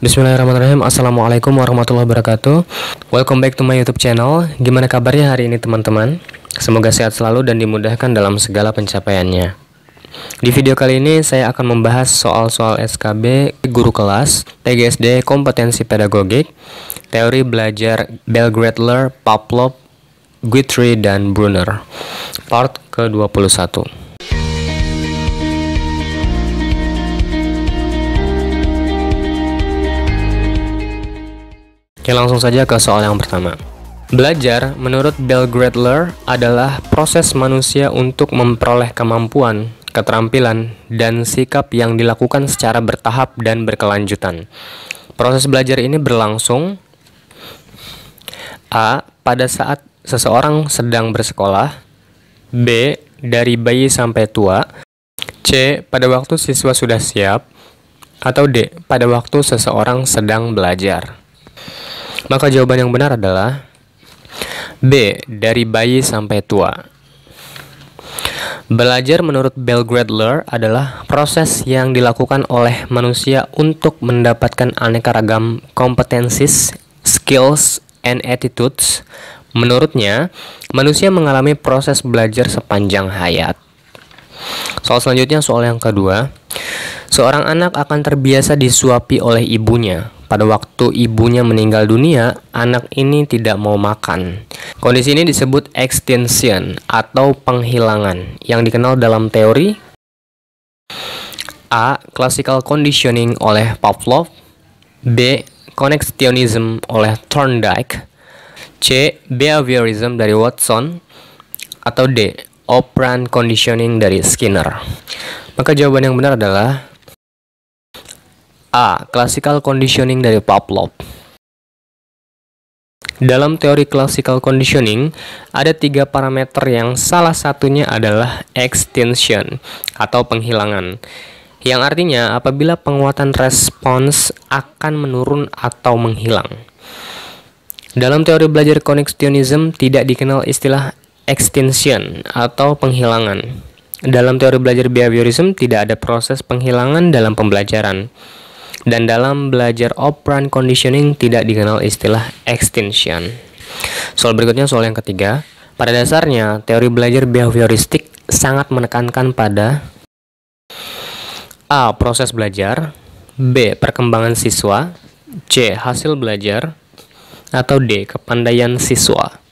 Bismillahirrahmanirrahim. Assalamualaikum warahmatullahi wabarakatuh. Welcome back to my YouTube channel. Gimana kabarnya hari ini teman-teman? Semoga sehat selalu dan dimudahkan dalam segala pencapaiannya. Di video kali ini saya akan membahas soal-soal SKB Guru Kelas, TGSD Kompetensi Pedagogik, Teori Belajar Bell-Gradler, Pavlov, Guthrie, dan Brunner, part ke-21. Oke, langsung saja ke soal yang pertama. Belajar menurut Bell-Gradler adalah proses manusia untuk memperoleh kemampuan, keterampilan, dan sikap yang dilakukan secara bertahap dan berkelanjutan. Proses belajar ini berlangsung A. Pada saat seseorang sedang bersekolah, B. Dari bayi sampai tua, C. Pada waktu siswa sudah siap, atau D. Pada waktu seseorang sedang belajar. Maka jawaban yang benar adalah B. Dari bayi sampai tua. Belajar menurut Bell-Gradler adalah proses yang dilakukan oleh manusia untuk mendapatkan aneka ragam kompetensis, skills, and attitudes. Menurutnya, manusia mengalami proses belajar sepanjang hayat. Soal selanjutnya, soal yang kedua. Seorang anak akan terbiasa disuapi oleh ibunya. Pada waktu ibunya meninggal dunia, anak ini tidak mau makan. Kondisi ini disebut extinction atau penghilangan, yang dikenal dalam teori A. Classical conditioning oleh Pavlov, B. Connectionism oleh Thorndike, C. Behaviorism dari Watson, atau D. Operant conditioning dari Skinner. Maka jawaban yang benar adalah A. Classical conditioning dari Pavlov. Dalam teori classical conditioning, ada 3 parameter yang salah satunya adalah extinction atau penghilangan, yang artinya apabila penguatan respons akan menurun atau menghilang. Dalam teori belajar connectionism tidak dikenal istilah extinction atau penghilangan. Dalam teori belajar behaviorism tidak ada proses penghilangan dalam pembelajaran. Dan dalam belajar operant conditioning tidak dikenal istilah extinction. Soal berikutnya, soal yang ketiga. Pada dasarnya, teori belajar behavioristik sangat menekankan pada A. Proses belajar, B. Perkembangan siswa, C. Hasil belajar, atau D. Kepandaian siswa.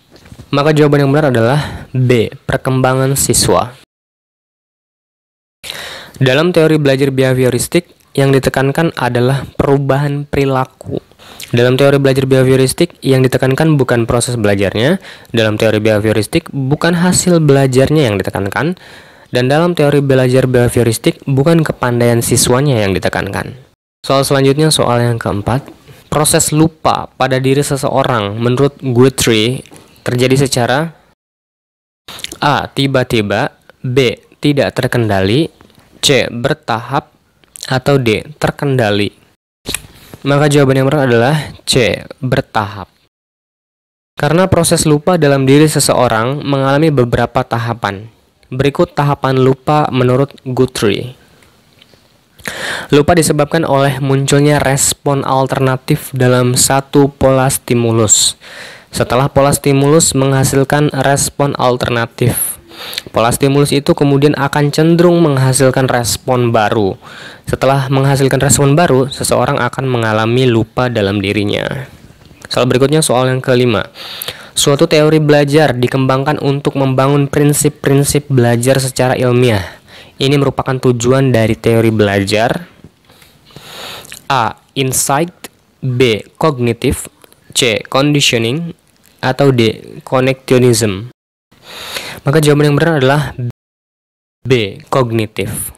Maka jawaban yang benar adalah B. Perkembangan siswa. Dalam teori belajar behavioristik, yang ditekankan adalah perubahan perilaku. Dalam teori belajar behavioristik, yang ditekankan bukan proses belajarnya. Dalam teori behavioristik, bukan hasil belajarnya yang ditekankan. Dan dalam teori belajar behavioristik, bukan kepandaian siswanya yang ditekankan. Soal selanjutnya, soal yang keempat. Proses lupa pada diri seseorang menurut Guthrie terjadi secara A. Tiba-tiba, B. Tidak terkendali, C. Bertahap, atau D. Terkendali. Maka jawaban yang benar adalah C. Bertahap. Karena proses lupa dalam diri seseorang mengalami beberapa tahapan. Berikut tahapan lupa menurut Guthrie. Lupa disebabkan oleh munculnya respon alternatif dalam satu pola stimulus. Setelah pola stimulus menghasilkan respon alternatif, pola stimulus itu kemudian akan cenderung menghasilkan respon baru. Setelah menghasilkan respon baru, seseorang akan mengalami lupa dalam dirinya. Soal berikutnya, soal yang kelima. Suatu teori belajar dikembangkan untuk membangun prinsip-prinsip belajar secara ilmiah. Ini merupakan tujuan dari teori belajar. A. Insight, B. Cognitive, C. Conditioning, atau D. Connectionism. Maka jawaban yang benar adalah B. Kognitif.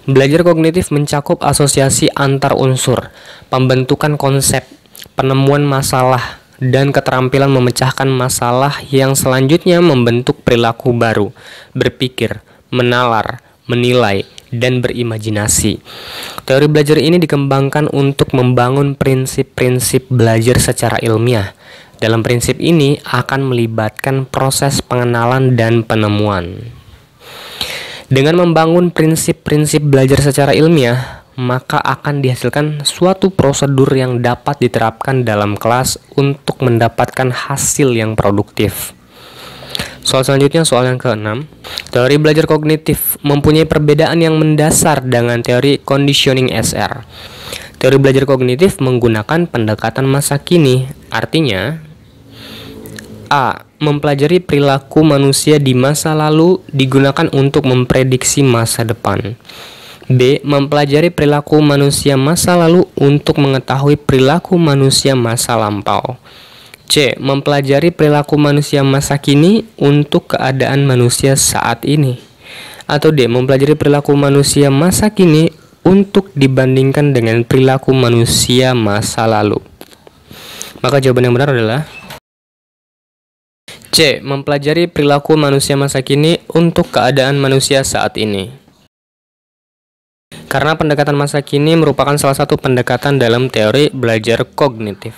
Belajar kognitif mencakup asosiasi antar unsur, pembentukan konsep, penemuan masalah, dan keterampilan memecahkan masalah yang selanjutnya membentuk perilaku baru, berpikir, menalar, menilai, dan berimajinasi. Teori belajar ini dikembangkan untuk membangun prinsip-prinsip belajar secara ilmiah. Dalam prinsip ini akan melibatkan proses pengenalan dan penemuan. Dengan membangun prinsip-prinsip belajar secara ilmiah, maka akan dihasilkan suatu prosedur yang dapat diterapkan dalam kelas untuk mendapatkan hasil yang produktif. Soal selanjutnya, soal yang ke-6. Teori belajar kognitif mempunyai perbedaan yang mendasar dengan teori conditioning SR. Teori belajar kognitif menggunakan pendekatan masa kini, artinya A. Mempelajari perilaku manusia di masa lalu digunakan untuk memprediksi masa depan. B. Mempelajari perilaku manusia masa lalu untuk mengetahui perilaku manusia masa lampau. C. Mempelajari perilaku manusia masa kini untuk keadaan manusia saat ini. Atau D. Mempelajari perilaku manusia masa kini untuk dibandingkan dengan perilaku manusia masa lalu. Maka jawaban yang benar adalah C. Mempelajari perilaku manusia masa kini untuk keadaan manusia saat ini. Karena pendekatan masa kini merupakan salah satu pendekatan dalam teori belajar kognitif.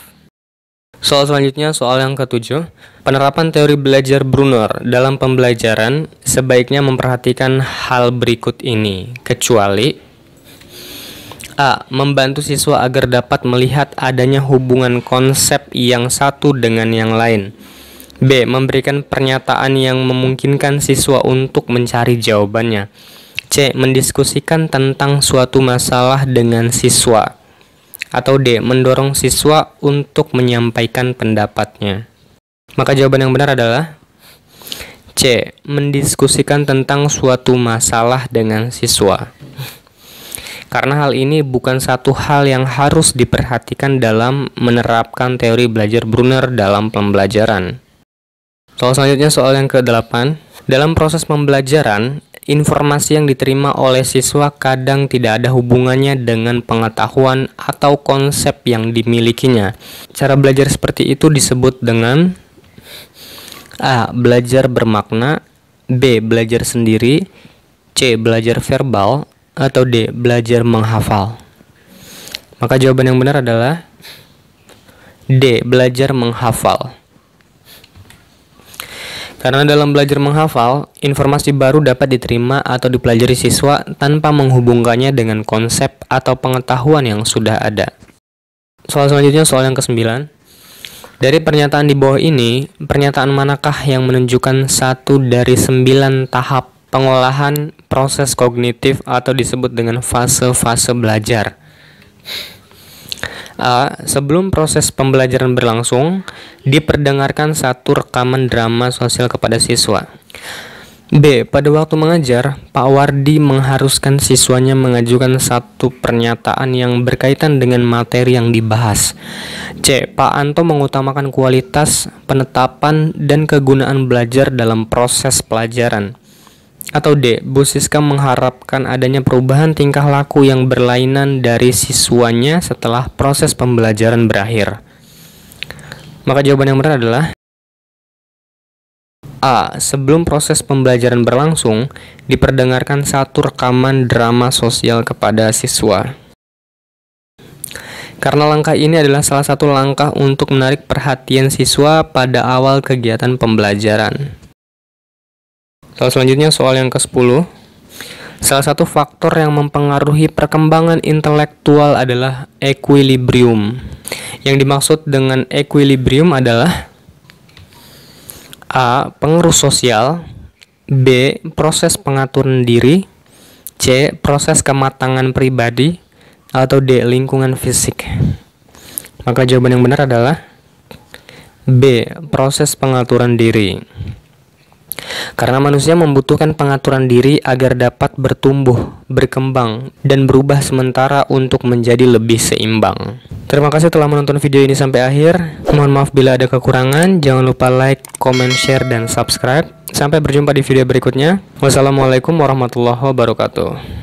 Soal selanjutnya, soal yang ke-7. Penerapan teori belajar Brunner dalam pembelajaran sebaiknya memperhatikan hal berikut ini, kecuali A. Membantu siswa agar dapat melihat adanya hubungan konsep yang satu dengan yang lain. B. Memberikan pernyataan yang memungkinkan siswa untuk mencari jawabannya. C. Mendiskusikan tentang suatu masalah dengan siswa. Atau D. Mendorong siswa untuk menyampaikan pendapatnya. Maka jawaban yang benar adalah C. Mendiskusikan tentang suatu masalah dengan siswa. Karena hal ini bukan satu hal yang harus diperhatikan dalam menerapkan teori belajar Brunner dalam pembelajaran. Soal selanjutnya, soal yang ke-8. Dalam proses pembelajaran, informasi yang diterima oleh siswa kadang tidak ada hubungannya dengan pengetahuan atau konsep yang dimilikinya. Cara belajar seperti itu disebut dengan A. Belajar bermakna, B. Belajar sendiri, C. Belajar verbal, atau D. Belajar menghafal. Maka jawaban yang benar adalah D. Belajar menghafal. Karena dalam belajar menghafal, informasi baru dapat diterima atau dipelajari siswa tanpa menghubungkannya dengan konsep atau pengetahuan yang sudah ada. Soal selanjutnya, soal yang ke-9. Dari pernyataan di bawah ini, pernyataan manakah yang menunjukkan satu dari 9 tahap pengolahan proses kognitif atau disebut dengan fase-fase belajar? A. Sebelum proses pembelajaran berlangsung, diperdengarkan satu rekaman drama sosial kepada siswa. B. Pada waktu mengajar, Pak Wardi mengharuskan siswanya mengajukan satu pernyataan yang berkaitan dengan materi yang dibahas. C. Pak Anto mengutamakan kualitas, penetapan, dan kegunaan belajar dalam proses pelajaran. Atau D. Bu Siska mengharapkan adanya perubahan tingkah laku yang berlainan dari siswanya setelah proses pembelajaran berakhir. Maka jawaban yang benar adalah A. Sebelum proses pembelajaran berlangsung, diperdengarkan satu rekaman drama sosial kepada siswa. Karena langkah ini adalah salah satu langkah untuk menarik perhatian siswa pada awal kegiatan pembelajaran. Soal selanjutnya, soal yang ke-10. Salah satu faktor yang mempengaruhi perkembangan intelektual adalah equilibrium. Yang dimaksud dengan equilibrium adalah A. Pengaruh sosial, B. Proses pengaturan diri, C. Proses kematangan pribadi, atau D. Lingkungan fisik. Maka jawaban yang benar adalah B. Proses pengaturan diri. Karena manusia membutuhkan pengaturan diri agar dapat bertumbuh, berkembang, dan berubah sementara untuk menjadi lebih seimbang. Terima kasih telah menonton video ini sampai akhir. Mohon maaf bila ada kekurangan. Jangan lupa like, comment, share, dan subscribe. Sampai berjumpa di video berikutnya. Wassalamualaikum warahmatullahi wabarakatuh.